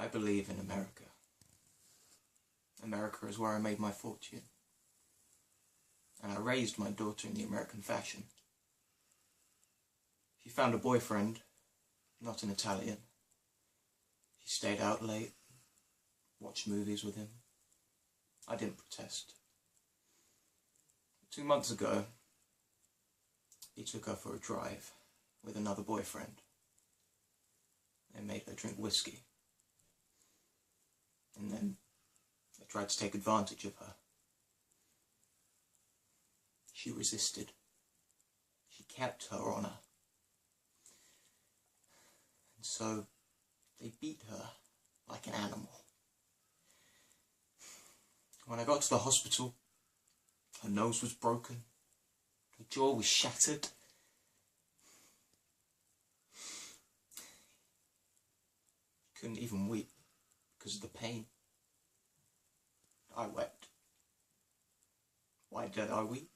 I believe in America. America is where I made my fortune. And I raised my daughter in the American fashion. She found a boyfriend, not an Italian. She stayed out late, watched movies with him. I didn't protest. 2 months ago, he took her for a drive with another boyfriend. They made her drink whiskey. And then they tried to take advantage of her. She resisted. She kept her honour. And so they beat her like an animal. When I got to the hospital, her nose was broken, her jaw was shattered. She couldn't even weep because of the pain. I wept. Why did I weep?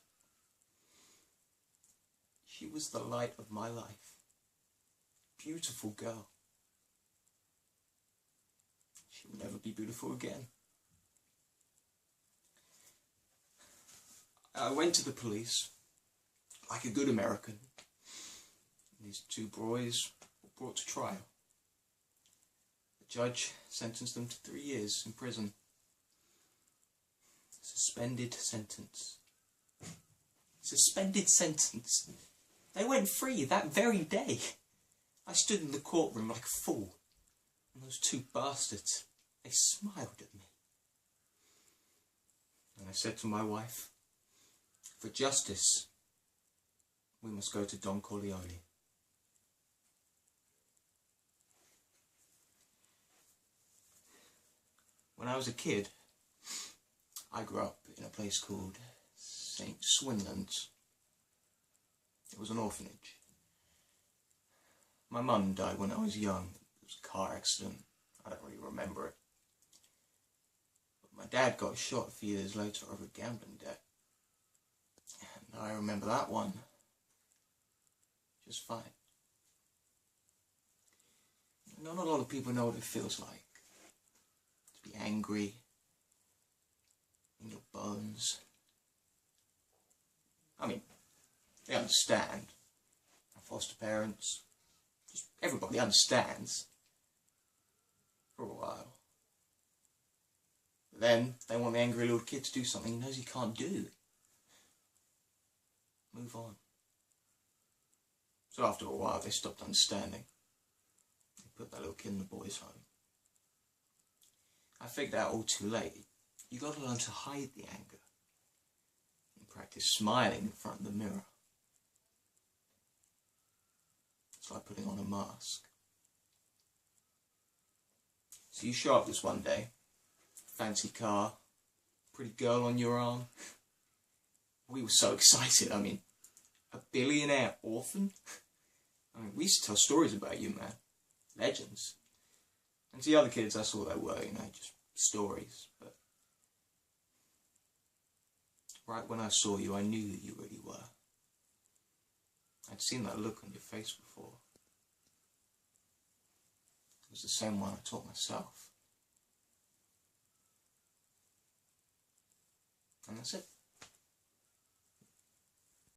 She was the light of my life. Beautiful girl. She will never be beautiful again. I went to the police, like a good American. These two boys were brought to trial. The judge sentenced them to 3 years in prison. Suspended sentence. Suspended sentence. They went free that very day. I stood in the courtroom like a fool. And those two bastards, they smiled at me. And I said to my wife, for justice, we must go to Don Corleone. When I was a kid, I grew up in a place called St. Swinlands. It was an orphanage. My mum died when I was young. It was a car accident. I don't really remember it. But my dad got shot a few years later over a gambling debt. And I remember that one just fine. Not a lot of people know what it feels like to be angry in your bones. I mean, they understand. Foster parents, just everybody understands for a while. But then they want the angry little kid to do something he knows he can't do. Move on. So after a while they stopped understanding. They put that little kid in the boys' home. I figured out all too late. You got to learn to hide the anger and practice smiling in front of the mirror. It's like putting on a mask. So you show up this one day, fancy car, pretty girl on your arm. We were so excited. I mean, a billionaire orphan? I mean, we used to tell stories about you, man. Legends. And to the other kids, that's all they were, you know, just stories. But right when I saw you, I knew who you really were. I'd seen that look on your face before. It was the same one I taught myself. And that's it.